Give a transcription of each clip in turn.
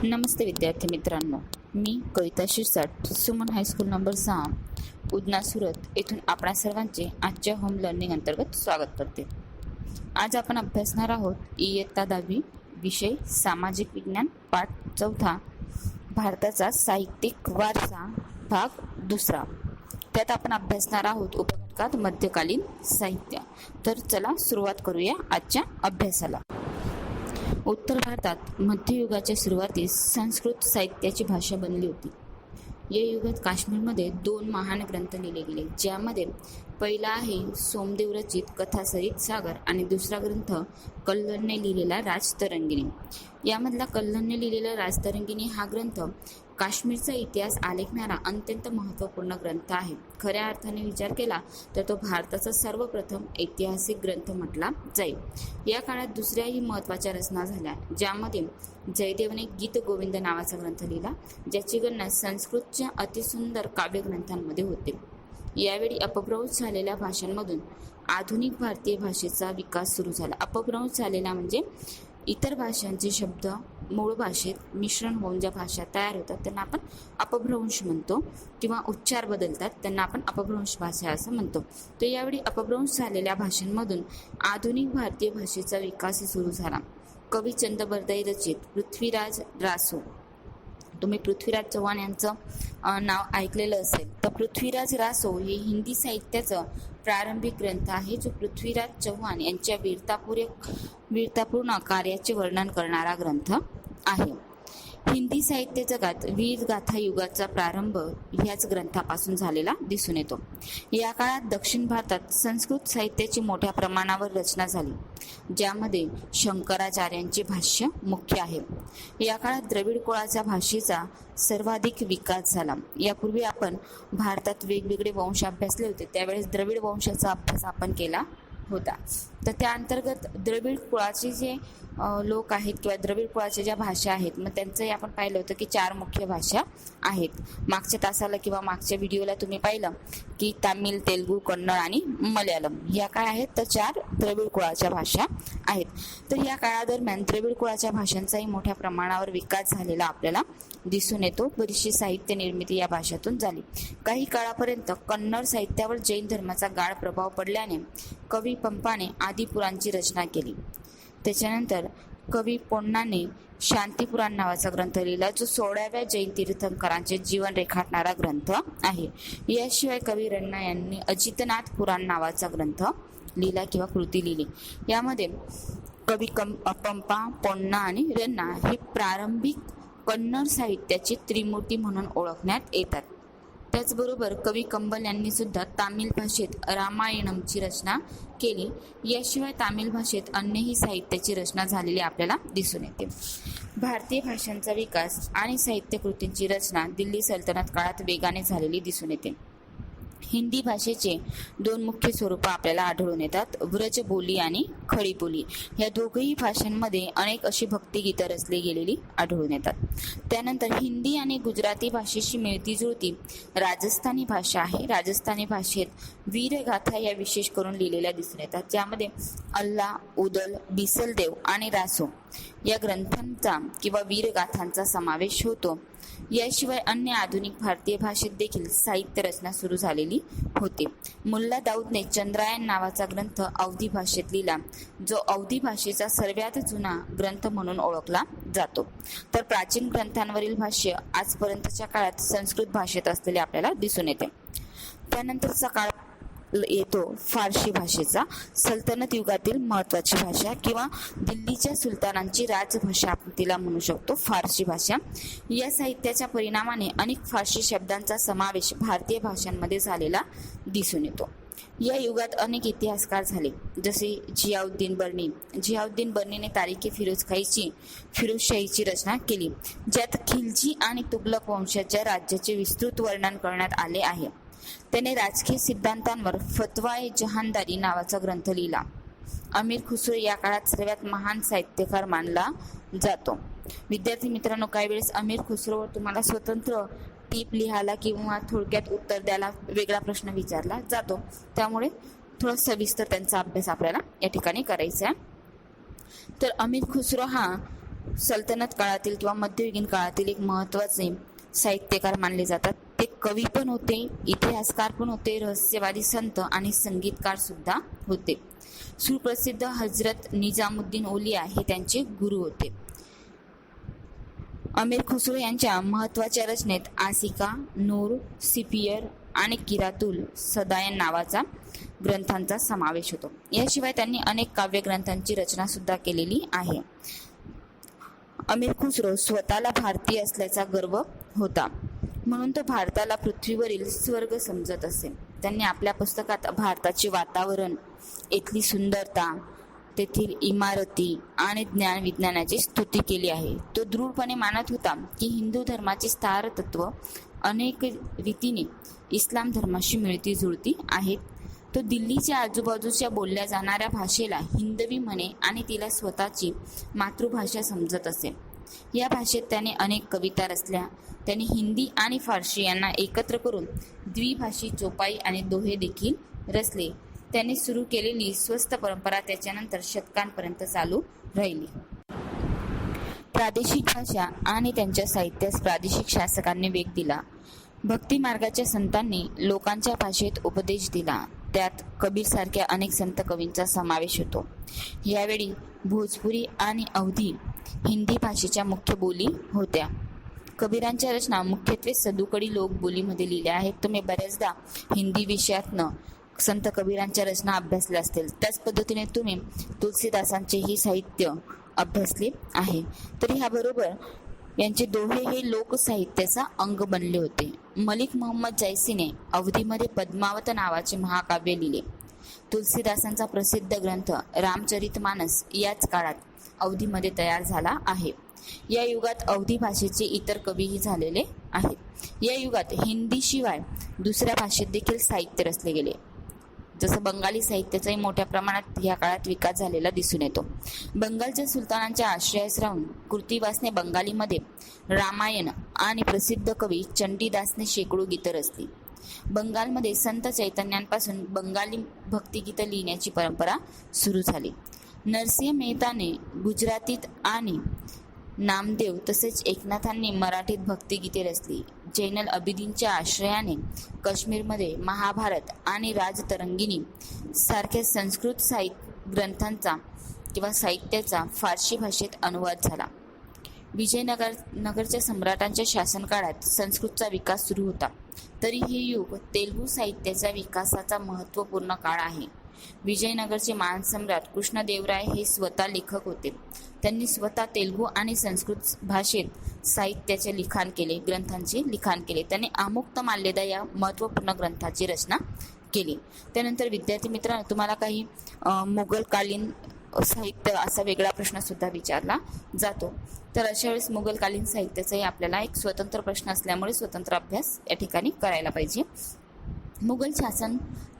नमस्ते विद्यार्थी मित्रांनो, मी कविता Shirsat, Suman high school number 6, उदना सुरत येथून आपणा सर्वांचे आजच्या होम लर्निंग अंतर्गत स्वागत करते. आज आपण अभ्यासणार आहोत इयत्ता 10वी विषय सामाजिक विज्ञान पाठ 4 भारताचा साहित्यिक वारसा भाग 2. त्यात आपण अभ्यासणार आहोत उपघटकात मध्यकालीन साहित्य. तर चला सुरुवात करूया आजच्या अभ्यासाला. उत्तर भारतात मध्ययुगाच्या सुरुवातीस संस्कृत साहित्याची भाषा बनली होती. या युगात काश्मीरमध्ये 2 महान ग्रंथ लिहिले गेले, ज्यामध्ये पहिला आहे सोमदेव रचित कथासरित सागर आणि दुसरा ग्रंथ कल्हणने लिहिलेला राजतरंगिणी. यामधला कल्हणने लिहिलेला राजतरंगिणी हा ग्रंथ काश्मीरचा इतिहास आलेखणारा अत्यंत महत्त्वपूर्ण ग्रंथ आहे. खऱ्या अर्थाने विचार केला तर तो भारताचा सर्वप्रथम ऐतिहासिक ग्रंथ म्हटला जाईल. या काळात दुसऱ्याही महत्त्वाच्या रचना झाल्या, ज्यामध्ये जयदेवने गीत गोविंद नावाचा ग्रंथ लिहिला, ज्याची गणना संस्कृतच्या अतिसुंदर काव्यग्रंथांमध्ये होते. यावेळी अपभ्रंश झालेल्या भाषांमधून आधुनिक भारतीय भाषेचा विकास सुरू झाला. अपभ्रंश झालेला म्हणजे इतर भाषांचे शब्द मूळ भाषेत मिश्रण होऊन ज्या भाषा तयार होतात त्यांना आपण अपभ्रंश म्हणतो, किंवा उच्चार बदलतात त्यांना आपण अपभ्रंश भाषा असं म्हणतो. तर यावेळी अपभ्रंश झालेल्या भाषांमधून आधुनिक भारतीय भाषेचा विकास सुरू झाला. कवी चंद बरदई रचित पृथ्वीराज रासो, तुम्ही पृथ्वीराज चव्हाण यांचं नाव ऐकलेलं असेल. तर पृथ्वीराज रासो हे हिंदी साहित्याचं प्रारंभिक ग्रंथ आहे, जो पृथ्वीराज चव्हाण यांच्या वीरतापूर्ण कार्याचे वर्णन करणारा ग्रंथ आहे. हिंदी साहित्य जगात वीरगाथा युगाचा प्रारंभ ह्याच ग्रंथापासून झालेला दिसून येतो. या काळात दक्षिण भारतात संस्कृत साहित्याची मोठ्या प्रमाणावर रचना झाली, ज्यामध्ये शंकराचार्यांचे भाष्य मुख्य आहे. या काळात द्रविड कुळाच्या भाषेचा सर्वाधिक विकास झाला. यापूर्वी आपण भारतात वेगवेगळे वंश अभ्यासले होते, त्यावेळेस द्रविड वंशाचा अभ्यास आपण केला होता. तर त्या अंतर्गत द्रविड कुळाचे जे लोक आहेत किंवा द्रविड कुळाच्या ज्या भाषा आहेत, मग त्यांचंही आपण पाहिलं होतं की 4 मुख्य भाषा आहेत. मागच्या तासाला किंवा मागच्या व्हिडिओला तुम्ही पाहिलं की तामिळ, तेलुगू, कन्नड आणि मल्याळम या काय आहेत, तर 4 द्रविड कुळाच्या भाषा आहेत. तर या काळादरम्यान द्रविड कुळाच्या भाषांचाही मोठ्या प्रमाणावर विकास झालेला आपल्याला दिसून येतो. बरीचशी साहित्य निर्मिती या भाषातून झाली. काही काळापर्यंत कन्नड साहित्यावर जैन धर्माचा गाढ प्रभाव पडल्याने कवी पंपाने आदिपुराणची रचना केली. त्याच्यानंतर कवी पोन्नाने शांतिपुराण नावाचा ग्रंथ लिहिला, जो 16व्या जैन तीर्थंकरांचे जीवन रेखाटणारा ग्रंथ आहे. याशिवाय कवी रण्णा यांनी अजितनाथ पुराण नावाचा ग्रंथ लिहिला किंवा कृती लिहिली. यामध्ये कवी पंपा, पोन्ना आणि रण्णा हे प्रारंभिक कन्नड साहित्याची त्रिमूर्ती म्हणून ओळखण्यात येतात. त्याचबरोबर कवी कंबल यांनी सुद्धा तामिळ भाषेत रामायणमची रचना केली. याशिवाय तामिळ भाषेत अन्यही साहित्याची रचना झालेली आपल्याला दिसून येते. भारतीय भाषांचा विकास आणि साहित्य कृतींची रचना दिल्ली सल्तनत काळात वेगाने झालेली दिसून येते. हिंदी भाषेचे 2 मुख्य स्वरूप आपल्याला आढळून येतात, व्रज बोली आणि खडी बोली. या दोघही भाषांमध्ये अनेक अशी भक्तिगीतं रचली गेलेली आढळून येतात. त्यानंतर हिंदी आणि गुजराती भाषेशी मिळती जुळती राजस्थानी भाषा आहे. राजस्थानी भाषेत वीरगाथा या विशेष करून लिहिलेल्या दिसून येतात, ज्यामध्ये अल्ला, उदल, बिसलदेव आणि रासो या ग्रंथांचा किंवा वीरगाथांचा समावेश होतो. याशिवाय अन्य आधुनिक भारतीय भाषेत देखील साहित्य रचना सुरू झालेली होती. मुल्ला दाऊदने चंद्रायन नावाचा ग्रंथ अवधी भाषेत लिहिला, जो अवधी भाषेचा सर्वात जुना ग्रंथ म्हणून ओळखला जातो. तर प्राचीन ग्रंथांवरील भाष्य आजपर्यंतच्या काळात संस्कृत भाषेत असलेले आपल्याला दिसून येते. त्यानंतरचा काळ येतो फारसी भाषेचा. सल्तनत युगातील महत्त्वाची भाषा किंवा दिल्लीच्या सुलतानांची राजभाषा आपण तिला म्हणू शकतो, फारसी भाषा. या साहित्याच्या परिणामाने अनेक फारसी शब्दांचा समावेश भारतीय भाषांमध्ये झालेला दिसून येतो. या युगात अनेक इतिहासकार झाले, जसे जियाउद्दीन बर्नी. जियाउद्दीन बर्नीने तारीखे फिरोजशाहीची रचना केली, ज्यात खिलजी आणि तुगलक वंशाच्या राज्याचे विस्तृत वर्णन करण्यात आले आहे. त्याने राजकीय सिद्धांतांवर फतवा-ए जहानदारी नावाचा ग्रंथ लिहिला. अमीर खुसरो या काळात सर्वात महान साहित्यकार मानला जातो. विद्यार्थी मित्रांनो, काही वेळेस अमीर खुसरोवर तुम्हाला स्वतंत्र टीप लिहायला किंवा थोडक्यात उत्तर द्यायला वेगळा प्रश्न विचारला जातो, त्यामुळे थोडा सविस्तर त्यांचा अभ्यास आपल्याला या ठिकाणी करायचा आहे. तर अमीर खुसरो हा सल्तनत काळातील किंवा मध्ययुगीन काळातील एक महत्त्वाचे साहित्यकार मानले जातात. ते कवी पण होते, इतिहासकार पण होते, रहस्यवादी संत आणि संगीतकार सुद्धा होते. सुप्रसिद्ध हजरत निजामुद्दीन औलिया हे त्यांचे गुरु होते. अमीर खुसरो यांच्या महत्त्वाच्या रचनेत आसिका, नूर, सिपियर आणि किरातुल सदायन नावाचा ग्रंथांचा समावेश होतो. याशिवाय त्यांनी अनेक काव्यग्रंथांची रचना सुद्धा केलेली आहे. अमीर खुसरो स्वतःला भारतीय असल्याचा गर्व होता, म्हणून तो भारताला पृथ्वीवरील स्वर्ग समजत असे. त्यांनी आपल्या पुस्तकात भारताचे वातावरण, इथली सुंदरता, तेथील इमारती आणि ज्ञान विज्ञानाची स्तुती केली आहे. तो दृढपणे मानत होता की हिंदू धर्माचे स्थार तत्व अनेक रीतीने इस्लाम धर्माशी मिळती जुळती आहेत. तो दिल्लीच्या आजूबाजूच्या बोलल्या जाणाऱ्या भाषेला हिंदवी म्हणे आणि तिला स्वतःची मातृभाषा समजत असे. या भाषेत त्याने अनेक कविता रचल्या. त्याने हिंदी आणि फारसी यांना एकत्र करून द्विभाषी चौपाई आणि दोहे देखील रचले. त्याने सुरू केलेली स्वस्त परंपरा त्याच्यानंतर शतकांपर्यंत चालू राहिली. प्रादेशिक भाषा आणि त्यांच्या साहित्यास प्रादेशिक शासकांनी वेग दिला. भक्ती मार्गाच्या संतांनी लोकांच्या भाषेत उपदेश दिला. त्यात कबीर सारख्या अनेक संत कवींचा समावेश होतो. यावेळी भोजपुरी आणि अवधी हिंदी भाषेच्या मुख्य बोली होत्या. कबीरांच्या रचना मुख्यत्वे सदुकडी लोक बोलीमध्ये लिहिल्या आहेत. तुम्ही बऱ्याचदा हिंदी विषयातनं संत कबीरांच्या रचना अभ्यासल्या असतील. त्याच पद्धतीने तुम्ही तुलसीदासांचेही साहित्य अभ्यासले आहे. तरी ह्याबरोबर यांचे दोहे हे लोकसाहित्याचा अंग बनले होते. मलिक मोहम्मद जैसीने अवधीमध्ये पद्मावत नावाचे महाकाव्य लिहिले. तुलसीदासांचा प्रसिद्ध ग्रंथ रामचरितमानस याच काळात अवधीमध्ये तयार झाला आहे. या युगात अवधी भाषेचे इतर कवीही झालेले आहेत. या युगात हिंदीशिवाय दुसऱ्या भाषेत देखील साहित्य रचले गेले. जसं बंगाली साहित्याचाही मोठ्या प्रमाणात या काळात विकास झालेला दिसून येतो. बंगालच्या सुलतानांच्या आश्रयास राहून कृतिवासने बंगालीमध्ये रामायण आणि प्रसिद्ध कवी चंडीदासने शेकडो गीतं रचली. बंगालमध्ये संत चैतन्यांपासून बंगाली भक्तिगीतं लिहिण्याची परंपरा सुरू झाली. नरसिंह मेहताने गुजरातीत आणि नामदेव तसेच एकनाथांनी मराठीत भक्तिगीते रचली. जैनल अबिदीनच्या आश्रयाने काश्मीरमध्ये महाभारत आणि राजतरंगिणी सारख्या संस्कृत ग्रंथांचा किंवा साहित्याचा फारसी भाषेत अनुवाद झाला. विजयनगरच्या सम्राटांच्या शासनकाळात संस्कृतचा विकास सुरू होता. तरी हे युग तेलुगू साहित्याच्या विकासाचा महत्त्वपूर्ण काळ आहे. विजयनगरचे महान सम्राट कृष्णदेवराय हे स्वतः लेखक होते. त्यांनी स्वतः तेलुगू आणि संस्कृत भाषेत साहित्याचे लिखाण केले, ग्रंथांचे लिखाण केले. त्यांनी आमुक्तमाल्यदा या महत्त्वपूर्ण ग्रंथाची रचना केली. त्यानंतर विद्यार्थी मित्रांनो, तुम्हाला काही मुघलकालीन साहित्य असा वेगळा प्रश्न सुद्धा विचारला जातो. तर अशा वेळेस मुघलकालीन साहित्याचाही आपल्याला एक स्वतंत्र प्रश्न असल्यामुळे स्वतंत्र अभ्यास या ठिकाणी करायला पाहिजे. मुघल शासन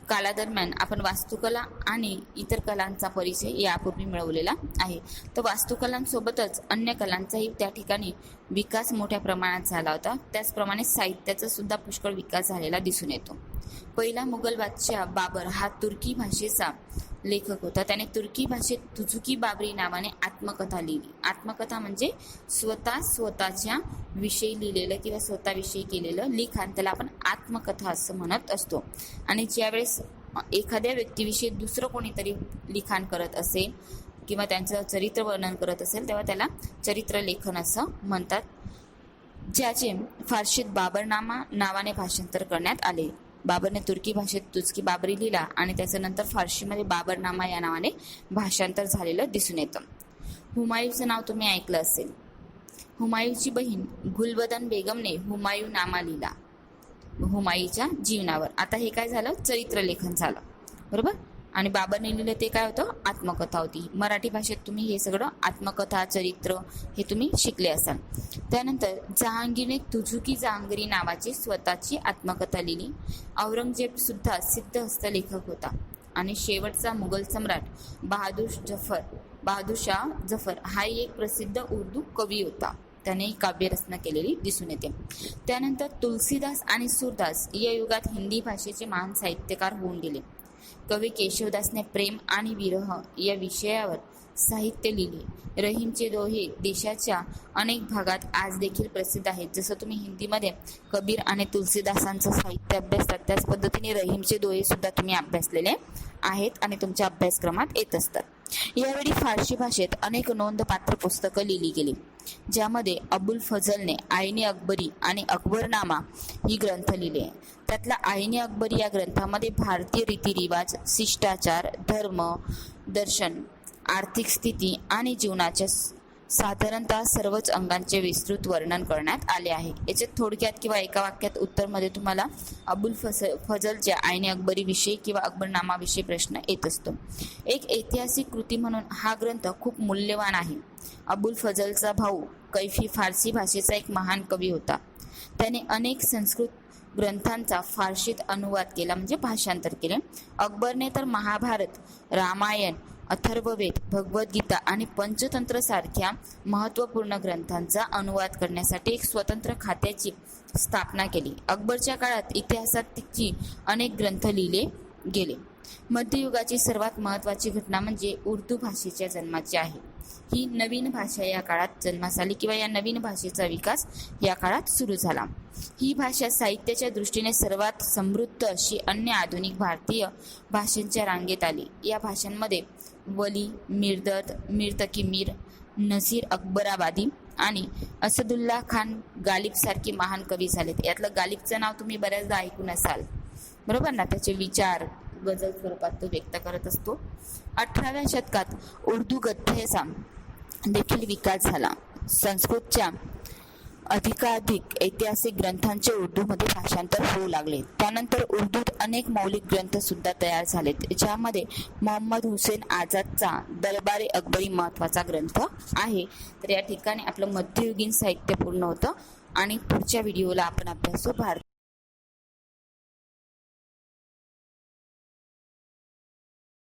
कालादरम्यान आपण वास्तुकला आणि इतर कलांचा परिचय यापूर्वी मिळवलेला आहे. तर वास्तुकलांसोबतच अन्य कलांचाही त्या ठिकाणी विकास मोठ्या प्रमाणात झाला होता. त्याचप्रमाणे साहित्याचा सुद्धा पुष्कळ विकास झालेला दिसून येतो. पहिला मुघल बादशाह बाबर हा तुर्की भाषेचा लेखक होता. त्याने तुर्की भाषेत तुझुकी बाबरी नावाने आत्मकथा लिहिली. आत्मकथा म्हणजे स्वतःच्या विषयी लिहिलेलं किंवा स्वतःविषयी केलेलं लिखाण, त्याला आपण आत्मकथा असं म्हणत असतो. आणि ज्यावेळेस एखाद्या व्यक्तीविषयी दुसरं कोणीतरी लिखाण करत असेल किंवा त्यांचं चरित्र वर्णन करत असेल तेव्हा त्याला चरित्र लेखन असं म्हणतात. ज्याचे फारसीत बाबरनामा नावाने भाषांतर करण्यात आले. बाबरने तुर्की भाषेत तुझकी बाबरी लिहिला आणि त्याचं नंतर फारसीमध्ये बाबरनामा या नावाने भाषांतर झालेलं दिसून येतं. हुमायूचं नाव तुम्ही ऐकलं असेल. हुमायूची बहीण गुलबदन बेगमने हुमायूं नामा लिहिला हुमायूच्या जीवनावर. आता हे काय झालं, चरित्र लेखन झालं, बरोबर. आणि बाबरने लिहिलं ते काय होतं, आत्मकथा होती. मराठी भाषेत तुम्ही हे सगळं आत्मकथा, चरित्र हे तुम्ही शिकले असाल. त्यानंतर जहांगीरने तुझुकी जहांगीरी नावाची स्वतःची आत्मकथा लिहिली. औरंगजेब सुद्धा सिद्धहस्त लेखक होता. आणि शेवटचा मुघल सम्राट बहादूर शाह जफर हा एक प्रसिद्ध उर्दू कवी होता. त्याने काव्यरचना केलेली दिसून येते. त्यानंतर तुलसीदास आणि सूरदास या युगात हिंदी भाषेचे महान साहित्यकार होऊन गेले. कवी केशवदासने प्रेम आणि विरह या विषयावर साहित्य लिहिले। रहीमचे दोहे देशाच्या अनेक भागात आज देखील प्रसिद्ध आहेत। जसं तुम्ही हिंदीमध्ये कबीर आणि तुलसीदासांचं साहित्य अभ्यासतात, त्याच पद्धतीने रहीमचे दोहे सुद्धा तुम्ही अभ्यासलेले आहेत आणि तुमच्या अभ्यासक्रमात येत असतात। यावेळी फारसी भाषेत अनेक नोंदपात्र पुस्तकं लिहिली गेली, ज्यामध्ये अबुल फजलने आईने अकबरी आणि अकबरनामा ही ग्रंथ लिहिले। त्यातला आईने अकबरी या ग्रंथामध्ये भारतीय रीतिरिवाज, शिष्टाचार, धर्म, दर्शन, आर्थिक स्थिती आणि जीवनाच्या साधारणतः सर्वच अंगांचे विस्तृत वर्णन करण्यात आले आहे। याच्यात थोडक्यात किंवा एका वाक्यात उत्तरमध्ये तुम्हाला अबुल फजलच्या आईने अकबरी विषयी किंवा अकबरनामा विषयी प्रश्न येत असतो। एक ऐतिहासिक कृती म्हणून हा ग्रंथ खूप मूल्यवान आहे। अबुल फजलचा भाऊ कैफी फारसी भाषेचा एक महान कवी होता। त्याने अनेक संस्कृत ग्रंथांचा फारसीत अनुवाद केला, म्हणजे भाषांतर केले। अकबरने तर महाभारत, रामायण, अथर्ववेद, भगवद्गीता आणि पंचतंत्र सारख्या महत्त्वपूर्ण ग्रंथांचा अनुवाद करण्यासाठी एक स्वतंत्र खात्याची स्थापना केली। अकबरच्या काळात इतिहासाची अनेक ग्रंथ लिहिले गेले। मध्ययुगाची सर्वात महत्त्वाची घटना म्हणजे उर्दू भाषेच्या जन्माची आहे। ही नवीन भाषा या काळात जन्मास आली किंवा या नवीन भाषेचा विकास या काळात सुरू झाला। ही भाषा साहित्याच्या दृष्टीने सर्वात समृद्ध अशी अन्य आधुनिक भारतीय भाषांच्या रांगेत आली। या भाषांमध्ये वली, मिर्दत, मीर तकी मीर, नझीर अकबराबादी आणि असदुल्ला खान गालिब सारखी महान कवी झालेत। यातलं गालिबचं नाव तुम्ही बऱ्याचदा ऐकून असाल, बरोबर ना? त्याचे विचार गझल स्वरूपात तो व्यक्त करत असतो। 18व्या शतकात उर्दू गद्याचा देखील विकास झाला। संस्कृतच्या अधिकाधिक ऐतिहासिक ग्रंथांचे उर्दूमध्ये भाषांतर होऊ लागले। त्यानंतर उर्दूत अनेक मौलिक ग्रंथ सुद्धा तयार झालेत, ज्यामध्ये मोहम्मद हुसेन आझादचा दरबारे अकबरी महत्त्वाचा ग्रंथ आहे। तर या ठिकाणी आपलं मध्ययुगीन साहित्य पूर्ण होतं आणि पुढच्या व्हिडिओला आपण अभ्यासू भारत